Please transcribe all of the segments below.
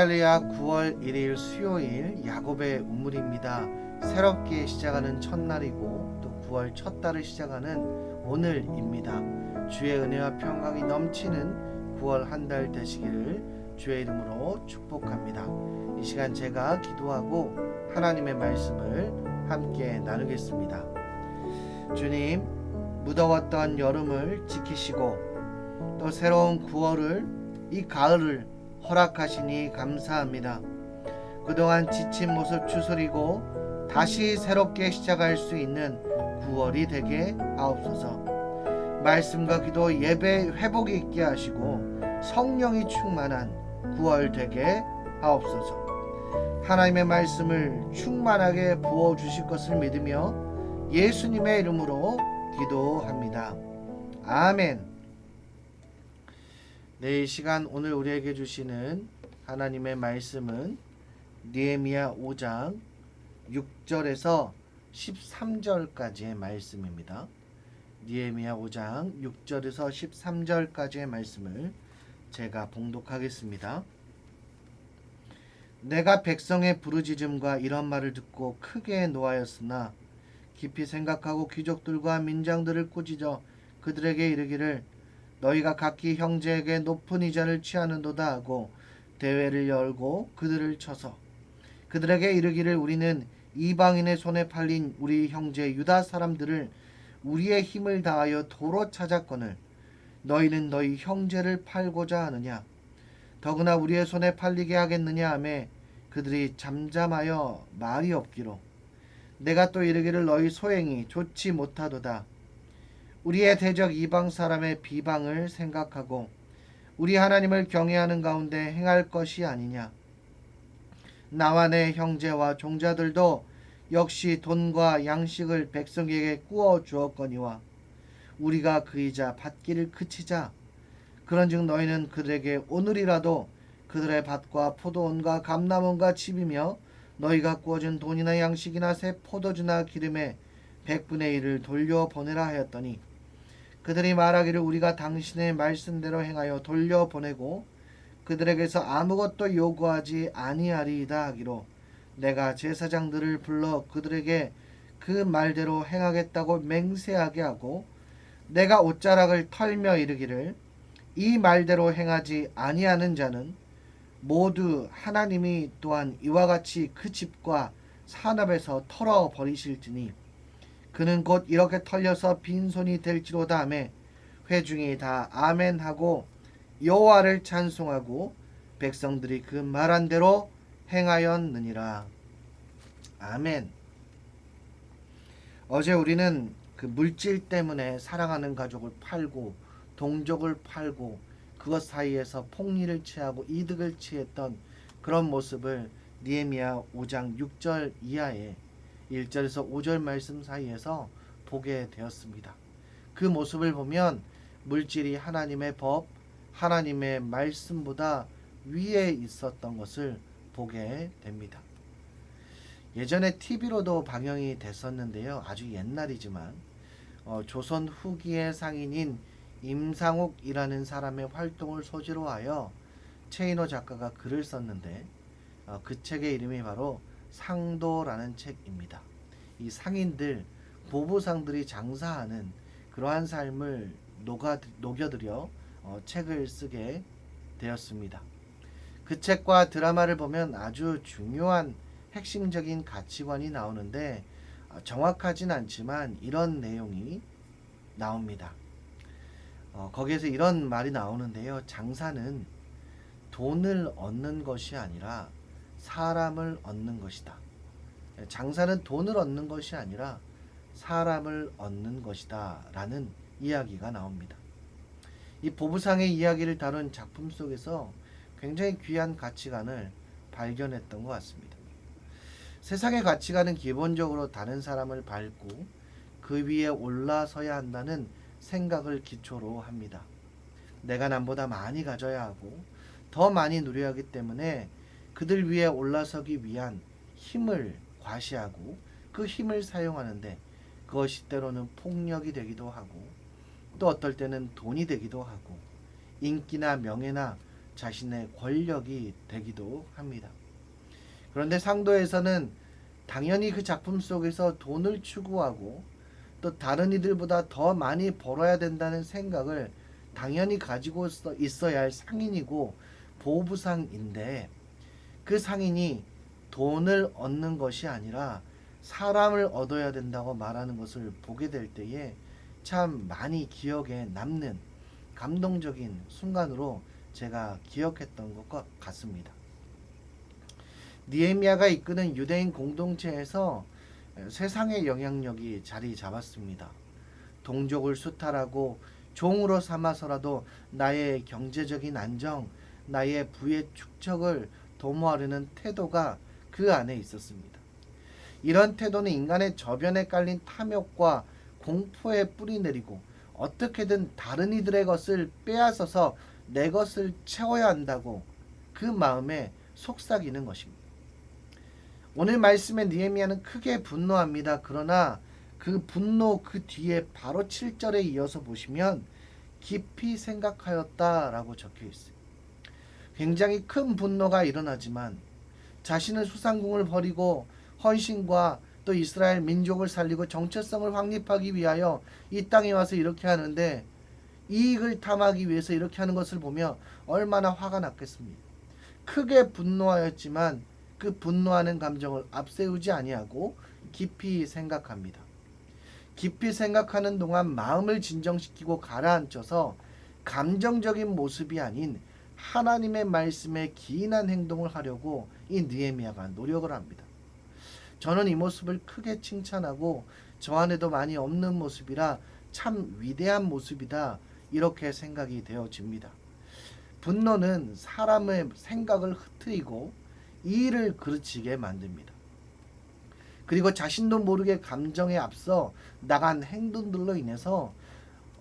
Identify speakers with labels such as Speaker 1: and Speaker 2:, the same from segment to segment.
Speaker 1: 할렐루야. 9월 1일 수요일 야곱의 우물입니다. 새롭게 시작하는 첫날이고 또 9월 첫 달을 시작하는 오늘입니다. 주의 은혜와 평강이 넘치는 9월 한 달 되시기를 주의 이름으로 축복합니다. 이 시간 제가 기도하고 하나님의 말씀을 함께 나누겠습니다. 주님, 무더웠던 여름을 지키시고 또 새로운 9월을, 이 가을을 허락하시니 감사합니다. 그동안 지친 모습 추스리고 다시 새롭게 시작할 수 있는 9월이 되게 하옵소서. 말씀과 기도, 예배 회복이 있게 하시고 성령이 충만한 9월 되게 하옵소서. 하나님의 말씀을 충만하게 부어주실 것을 믿으며 예수님의 이름으로 기도합니다. 아멘. 이 시간 오늘 우리에게 주시는 하나님의 말씀은 느헤미야 5장 6절에서 13절까지의 말씀입니다. 느헤미야 5장 6절에서 13절까지의 말씀을 제가 봉독하겠습니다. 내가 백성의 부르짖음과 이런 말을 듣고 크게 노하였으나 깊이 생각하고 귀족들과 민장들을 꾸짖어 그들에게 이르기를 너희가 각기 형제에게 높은 이자를 취하는도다 하고 대회를 열고 그들을 쳐서 그들에게 이르기를 우리는 이방인의 손에 팔린 우리 형제 유다 사람들을 우리의 힘을 다하여 도로 찾았거늘 너희는 너희 형제를 팔고자 하느냐. 더구나 우리의 손에 팔리게 하겠느냐 하매 그들이 잠잠하여 말이 없기로 내가 또 이르기를 너희 소행이 좋지 못하도다. 우리의 대적 이방 사람의 비방을 생각하고 우리 하나님을 경외하는 가운데 행할 것이 아니냐. 나와 내 형제와 종자들도 역시 돈과 양식을 백성에게 꾸어 주었거니와 우리가 그 이자 받기를 그치자. 그런즉 너희는 그들에게 오늘이라도 그들의 밭과 포도원과 감람원과 집이며 너희가 꾸어준 돈이나 양식이나 새 포도주나 기름에 100분의 1을 돌려보내라 하였더니 그들이 말하기를 우리가 당신의 말씀대로 행하여 돌려보내고 그들에게서 아무것도 요구하지 아니하리이다 하기로 내가 제사장들을 불러 그들에게 그 말대로 행하겠다고 맹세하게 하고 내가 옷자락을 털며 이르기를 이 말대로 행하지 아니하는 자는 모두 하나님이 또한 이와 같이 그 집과 산업에서 털어버리실지니 그는 곧 이렇게 털려서 빈손이 될지로다 하매 회중이 다 아멘하고 여호와를 찬송하고 백성들이 그 말한 대로 행하였느니라. 아멘. 어제 우리는 그 물질 때문에 사랑하는 가족을 팔고 동족을 팔고 그것 사이에서 폭리를 취하고 이득을 취했던 그런 모습을 느헤미야 5장 6절 이하에 1절에서 5절 말씀 사이에서 보게 되었습니다. 그 모습을 보면 물질이 하나님의 법, 하나님의 말씀보다 위에 있었던 것을 보게 됩니다. 예전에 TV로도 방영이 됐었는데요. 아주 옛날이지만 조선 후기의 상인인 임상옥이라는 사람의 활동을 소재로 하여 최인호 작가가 글을 썼는데 그 책의 이름이 바로 상도라는 책입니다. 이 상인들, 보부상들이 장사하는 그러한 삶을 녹여들여 책을 쓰게 되었습니다. 그 책과 드라마를 보면 아주 중요한 핵심적인 가치관이 나오는데 정확하진 않지만 이런 내용이 나옵니다. 거기에서 이런 말이 나오는데요. 장사는 돈을 얻는 것이 아니라 사람을 얻는 것이다. 장사는 돈을 얻는 것이 아니라 사람을 얻는 것이다 라는 이야기가 나옵니다. 이 보부상의 이야기를 다룬 작품 속에서 굉장히 귀한 가치관을 발견했던 것 같습니다. 세상의 가치관은 기본적으로 다른 사람을 밟고 그 위에 올라서야 한다는 생각을 기초로 합니다. 내가 남보다 많이 가져야 하고 더 많이 누려야 하기 때문에 그들 위에 올라서기 위한 힘을 과시하고 그 힘을 사용하는데 그것이 때로는 폭력이 되기도 하고 또 어떨 때는 돈이 되기도 하고 인기나 명예나 자신의 권력이 되기도 합니다. 그런데 상도에서는 당연히 그 작품 속에서 돈을 추구하고 또 다른 이들보다 더 많이 벌어야 된다는 생각을 당연히 가지고 있어야 할 상인이고 보부상인데, 그 상인이 돈을 얻는 것이 아니라 사람을 얻어야 된다고 말하는 것을 보게 될 때에 참 많이 기억에 남는 감동적인 순간으로 제가 기억했던 것 같습니다. 느헤미야가 이끄는 유대인 공동체에서 세상의 영향력이 자리 잡았습니다. 동족을 수탈하고 종으로 삼아서라도 나의 경제적인 안정, 나의 부의 축적을 도모하려는 태도가 그 안에 있었습니다. 이런 태도는 인간의 저변에 깔린 탐욕과 공포에 뿌리내리고 어떻게든 다른 이들의 것을 빼앗아서 내 것을 채워야 한다고 그 마음에 속삭이는 것입니다. 오늘 말씀의 느헤미야는 크게 분노합니다. 그러나 그 분노 그 뒤에 바로 7절에 이어서 보시면 깊이 생각하였다라고 적혀 있어요. 굉장히 큰 분노가 일어나지만 자신의 수상궁을 버리고 헌신과 또 이스라엘 민족을 살리고 정체성을 확립하기 위하여 이 땅에 와서 이렇게 하는데, 이익을 탐하기 위해서 이렇게 하는 것을 보며 얼마나 화가 났겠습니까? 크게 분노하였지만 그 분노하는 감정을 앞세우지 아니하고 깊이 생각합니다. 깊이 생각하는 동안 마음을 진정시키고 가라앉혀서 감정적인 모습이 아닌 하나님의 말씀에 기인한 행동을 하려고 이 느헤미야가 노력을 합니다. 저는 이 모습을 크게 칭찬하고 저 안에도 많이 없는 모습이라 참 위대한 모습이다, 이렇게 생각이 되어집니다. 분노는 사람의 생각을 흐트리고 이를 그르치게 만듭니다. 그리고 자신도 모르게 감정에 앞서 나간 행동들로 인해서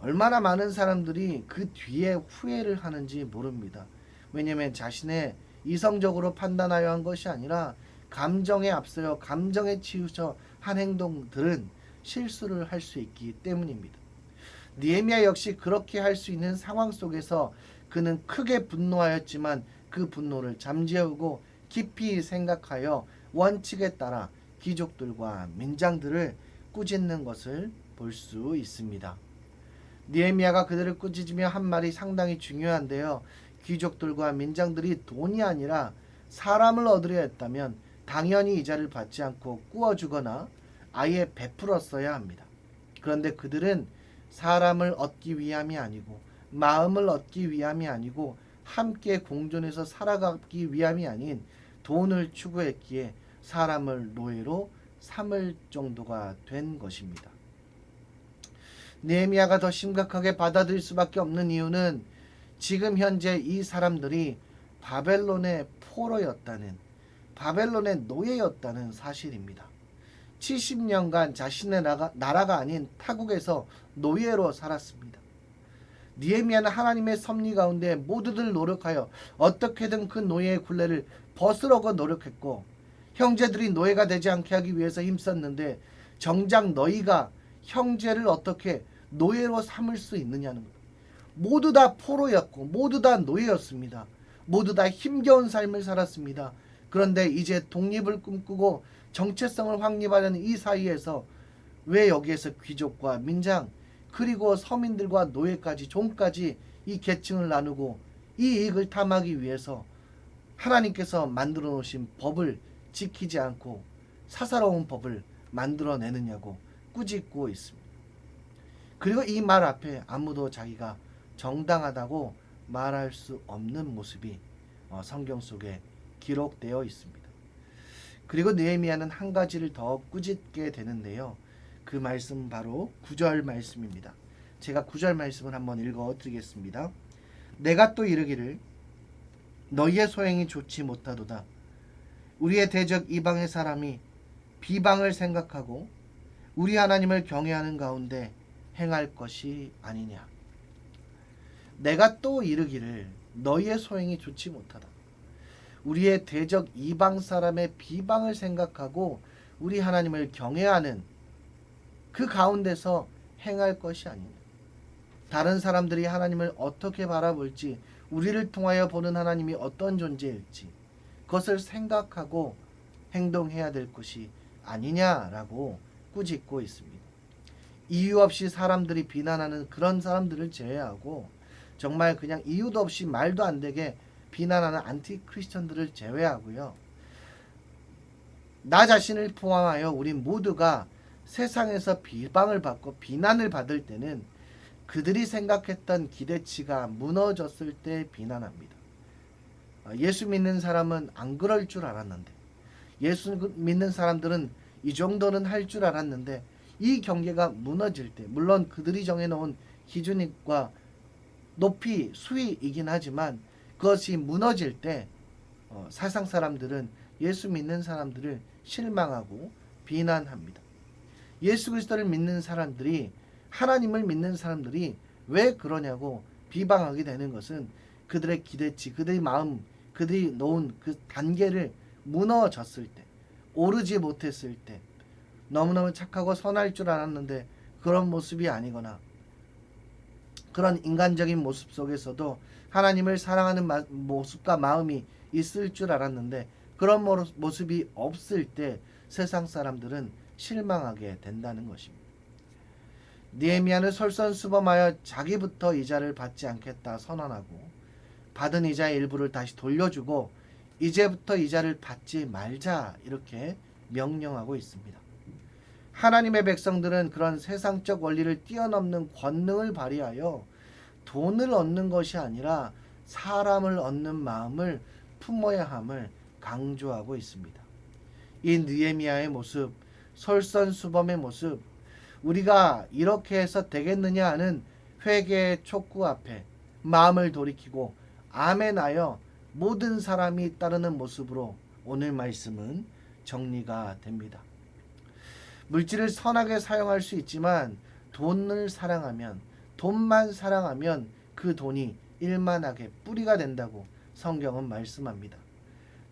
Speaker 1: 얼마나 많은 사람들이 그 뒤에 후회를 하는지 모릅니다. 왜냐하면 자신의 이성적으로 판단하여 한 것이 아니라 감정에 앞서여 감정에 치우쳐 한 행동들은 실수를 할 수 있기 때문입니다. 느헤미야 역시 그렇게 할 수 있는 상황 속에서 그는 크게 분노하였지만 그 분노를 잠재우고 깊이 생각하여 원칙에 따라 귀족들과 민장들을 꾸짖는 것을 볼 수 있습니다. 느헤미야가 그들을 꾸짖으며 한 말이 상당히 중요한데요. 귀족들과 민장들이 돈이 아니라 사람을 얻으려 했다면 당연히 이자를 받지 않고 꾸어주거나 아예 베풀었어야 합니다. 그런데 그들은 사람을 얻기 위함이 아니고 마음을 얻기 위함이 아니고 함께 공존해서 살아가기 위함이 아닌 돈을 추구했기에 사람을 노예로 삼을 정도가 된 것입니다. 느헤미야가 더 심각하게 받아들일 수밖에 없는 이유는 지금 현재 이 사람들이 바벨론의 포로였다는, 바벨론의 노예였다는 사실입니다. 70년간 자신의 나라가 아닌 타국에서 노예로 살았습니다. 느헤미야는 하나님의 섭리 가운데 모두들 노력하여 어떻게든 그 노예의 굴레를 벗으려고 노력했고, 형제들이 노예가 되지 않게 하기 위해서 힘썼는데 정작 너희가 형제를 어떻게 노예로 삼을 수 있느냐는 것. 모두 다 포로였고 모두 다 노예였습니다. 모두 다 힘겨운 삶을 살았습니다. 그런데 이제 독립을 꿈꾸고 정체성을 확립하려는 이 사이에서 왜 여기에서 귀족과 민장 그리고 서민들과 노예까지 종까지 이 계층을 나누고 이 이익을 탐하기 위해서 하나님께서 만들어 놓으신 법을 지키지 않고 사사로운 법을 만들어내느냐고 꾸짖고 있습니다. 그리고 이 말 앞에 아무도 자기가 정당하다고 말할 수 없는 모습이 성경 속에 기록되어 있습니다. 그리고 느헤미야는 한 가지를 더 꾸짖게 되는데요. 그 말씀 바로 9절 말씀입니다. 제가 9절 말씀을 한번 읽어 드리겠습니다. 내가 또 이르기를 너희의 소행이 좋지 못하도다. 우리의 대적 이방의 사람이 비방을 생각하고 우리 하나님을 경외하는 가운데 행할 것이 아니냐. 내가 또 이르기를 너희의 소행이 좋지 못하다. 우리의 대적 이방 사람의 비방을 생각하고 우리 하나님을 경외하는 그 가운데서 행할 것이 아니냐. 다른 사람들이 하나님을 어떻게 바라볼지 우리를 통하여 보는 하나님이 어떤 존재일지 그것을 생각하고 행동해야 될 것이 아니냐라고 꾸짖고 있습니다. 이유 없이 사람들이 비난하는 그런 사람들을 제외하고 정말 그냥 이유도 없이 말도 안 되게 비난하는 안티 크리스천들을 제외하고요. 나 자신을 포함하여 우리 모두가 세상에서 비방을 받고 비난을 받을 때는 그들이 생각했던 기대치가 무너졌을 때 비난합니다. 예수 믿는 사람은 안 그럴 줄 알았는데, 예수 믿는 사람들은 이 정도는 할 줄 알았는데, 이 경계가 무너질 때, 물론 그들이 정해놓은 기준과 높이 수위이긴 하지만 그것이 무너질 때 세상 사람들은 예수 믿는 사람들을 실망하고 비난합니다. 예수 그리스도를 믿는 사람들이, 하나님을 믿는 사람들이 왜 그러냐고 비방하게 되는 것은 그들의 기대치, 그들의 마음, 그들이 놓은 그 단계를 무너졌을 때, 오르지 못했을 때, 너무너무 착하고 선할 줄 알았는데 그런 모습이 아니거나 그런 인간적인 모습 속에서도 하나님을 사랑하는 모습과 마음이 있을 줄 알았는데 그런 모습이 없을 때 세상 사람들은 실망하게 된다는 것입니다. 느헤미야는 솔선수범하여 자기부터 이자를 받지 않겠다 선언하고 받은 이자의 일부를 다시 돌려주고 이제부터 이자를 받지 말자 이렇게 명령하고 있습니다. 하나님의 백성들은 그런 세상적 원리를 뛰어넘는 권능을 발휘하여 돈을 얻는 것이 아니라 사람을 얻는 마음을 품어야 함을 강조하고 있습니다. 이 느헤미야의 모습, 솔선수범의 모습, 우리가 이렇게 해서 되겠느냐 하는 회개의 촉구 앞에 마음을 돌이키고 아멘하여 모든 사람이 따르는 모습으로 오늘 말씀은 정리가 됩니다. 물질을 선하게 사용할 수 있지만 돈을 사랑하면, 돈만 사랑하면 그 돈이 일만하게 뿌리가 된다고 성경은 말씀합니다.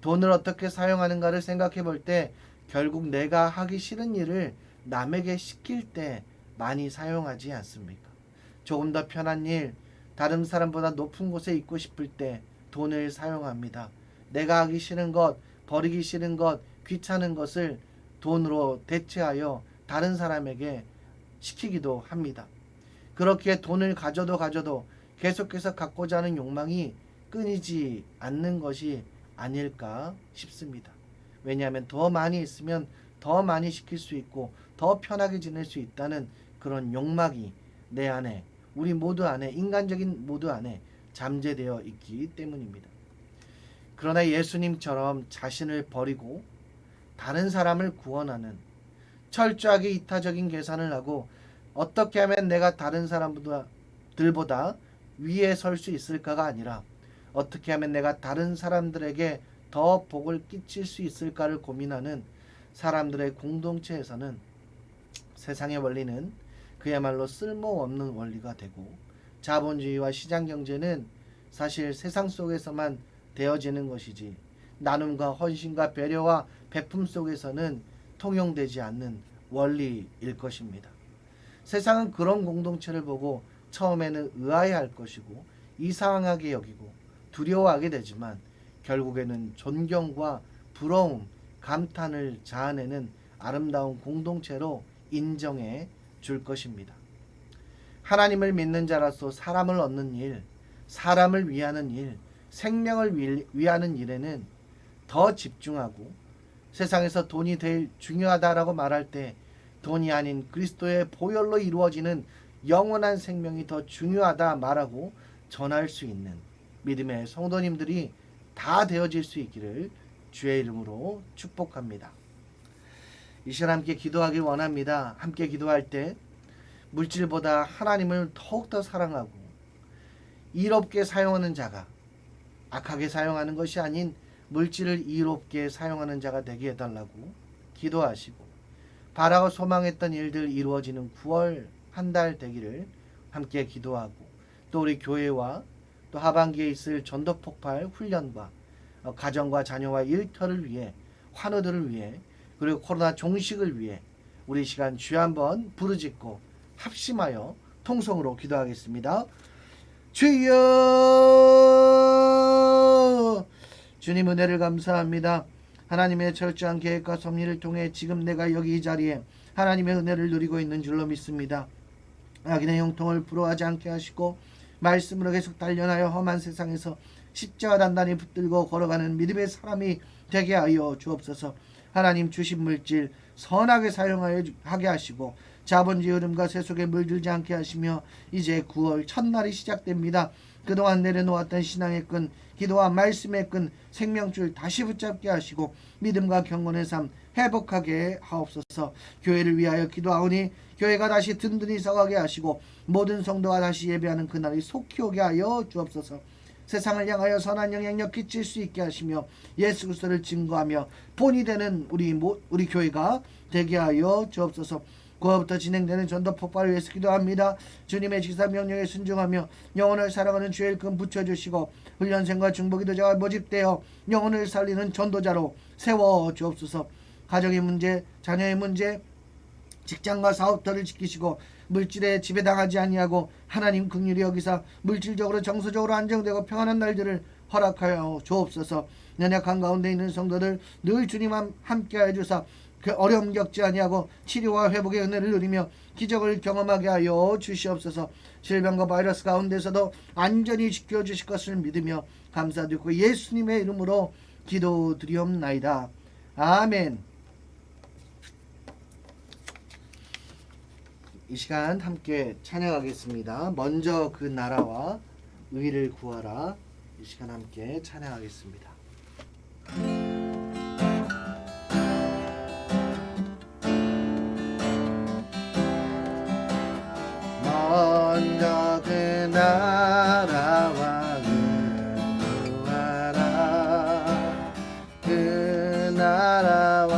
Speaker 1: 돈을 어떻게 사용하는가를 생각해 볼 때 결국 내가 하기 싫은 일을 남에게 시킬 때 많이 사용하지 않습니까? 조금 더 편한 일, 다른 사람보다 높은 곳에 있고 싶을 때 돈을 사용합니다. 내가 하기 싫은 것, 버리기 싫은 것, 귀찮은 것을 돈으로 대체하여 다른 사람에게 시키기도 합니다. 그렇게 돈을 가져도 계속해서 갖고자 하는 욕망이 끊이지 않는 것이 아닐까 싶습니다. 왜냐하면 더 많이 있으면 더 많이 시킬 수 있고 더 편하게 지낼 수 있다는 그런 욕망이 내 안에, 우리 모두 안에, 인간적인 모두 안에 잠재되어 있기 때문입니다. 그러나 예수님처럼 자신을 버리고 다른 사람을 구원하는, 철저하게 이타적인 계산을 하고 어떻게 하면 내가 다른 사람들보다 위에 설 수 있을까가 아니라 어떻게 하면 내가 다른 사람들에게 더 복을 끼칠 수 있을까를 고민하는 사람들의 공동체에서는 세상의 원리는 그야말로 쓸모없는 원리가 되고, 자본주의와 시장경제는 사실 세상 속에서만 되어지는 것이지 나눔과 헌신과 배려와 베품 속에서는 통용되지 않는 원리일 것입니다. 세상은 그런 공동체를 보고 처음에는 의아해할 것이고 이상하게 여기고 두려워하게 되지만 결국에는 존경과 부러움, 감탄을 자아내는 아름다운 공동체로 인정해 줄 것입니다. 하나님을 믿는 자로서 사람을 얻는 일, 사람을 위하는 일, 생명을 위하는 일에는 더 집중하고, 세상에서 돈이 제일 중요하다라고 말할 때 돈이 아닌 그리스도의 보혈로 이루어지는 영원한 생명이 더 중요하다 말하고 전할 수 있는 믿음의 성도님들이 다 되어질 수 있기를 주의 이름으로 축복합니다. 이 시간 함께 기도하길 원합니다. 함께 기도할 때 물질보다 하나님을 더욱더 사랑하고 이롭게 사용하는 자가, 악하게 사용하는 것이 아닌 물질을 이롭게 사용하는 자가 되게 해달라고 기도하시고, 바라고 소망했던 일들 이루어지는 9월 한 달 되기를 함께 기도하고, 또 우리 교회와 또 하반기에 있을 전도폭발 훈련과 가정과 자녀와 일터를 위해, 환우들을 위해, 그리고 코로나 종식을 위해 우리 시간 주여 한번 부르짖고 합심하여 통성으로 기도하겠습니다. 주여 주님 은혜를 감사합니다. 하나님의 철저한 계획과 섭리를 통해 지금 내가 여기 이 자리에 하나님의 은혜를 누리고 있는 줄로 믿습니다. 악인의 형통을 부러워하지 않게 하시고 말씀으로 계속 단련하여 험한 세상에서 십자가 단단히 붙들고 걸어가는 믿음의 사람이 되게 하여 주옵소서. 하나님 주신 물질 선하게 사용하여 하게 하시고 자본주의 흐름과 세속에 물들지 않게 하시며 이제 9월 첫날이 시작됩니다. 그동안 내려놓았던 신앙의 끈, 기도와 말씀의 끈, 생명줄 다시 붙잡게 하시고 믿음과 경건의 삶 회복하게 하옵소서. 교회를 위하여 기도하오니 교회가 다시 든든히 서가게 하시고 모든 성도가 다시 예배하는 그날이 속히 오게 하여 주옵소서. 세상을 향하여 선한 영향력 끼칠 수 있게 하시며 예수 그리스도를 증거하며 본이 되는 우리 교회가 되게 하여 주옵소서. 9월부터 진행되는 전도 폭발을 위해서 기도합니다. 주님의 지사 명령에 순종하며 영혼을 살아가는 주의 일꾼 붙여주시고 훈련생과 중보기도자가 모집되어 영혼을 살리는 전도자로 세워주옵소서. 가정의 문제, 자녀의 문제, 직장과 사업터를 지키시고 물질에 지배당하지 아니하고 하나님 긍휼히 여기사 물질적으로 정서적으로 안정되고 평안한 날들을 허락하여 주옵소서. 연약한 가운데 있는 성도들 늘 주님 함께하여 주사 그 어려움 겪지 아니하고 치료와 회복의 은혜를 누리며 기적을 경험하게 하여 주시옵소서. 질병과 바이러스 가운데서도 안전히 지켜주실 것을 믿으며 감사드리고 예수님의 이름으로 기도드리옵나이다. 아멘. 이 시간 함께 찬양하겠습니다. 먼저 그 나라와 의를 구하라. 이 시간 함께 찬양하겠습니다. 먼저 그 나라와 의를 구하라. 그 나라와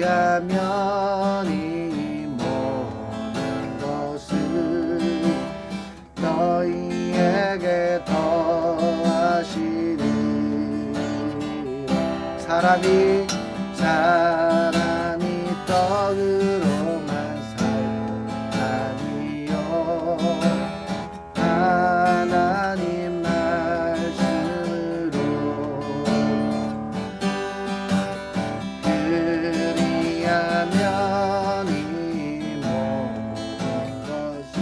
Speaker 1: 그리하면 이 모든 것을 너희에게 더하시리. 사람이 떡으로만 살고 아니요 하나님 말씀으로 그리하면 이 모든 것을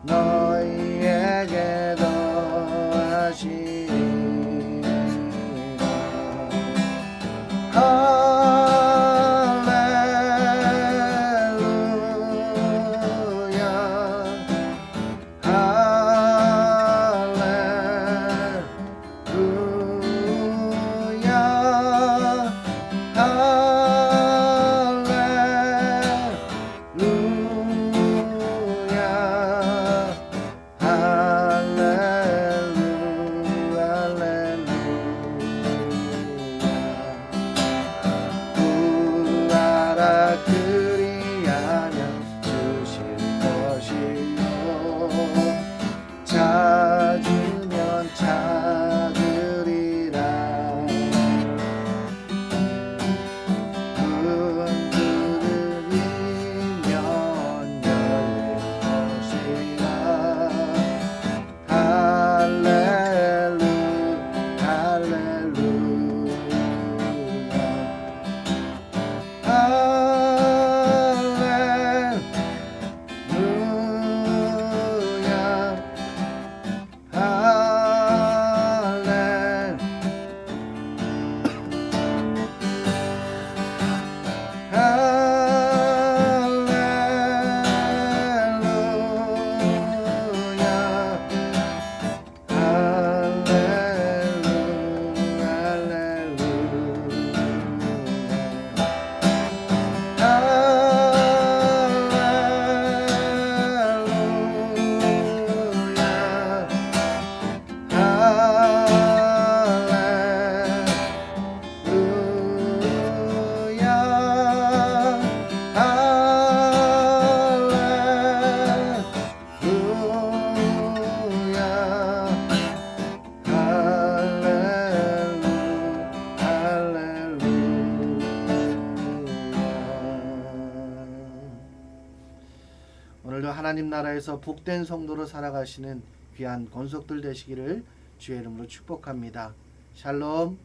Speaker 1: 너희에게 더하시리라. 하나님 나라에서 복된 성도로 살아가시는 귀한 권속들 되시기를 주의 이름으로 축복합니다. 샬롬.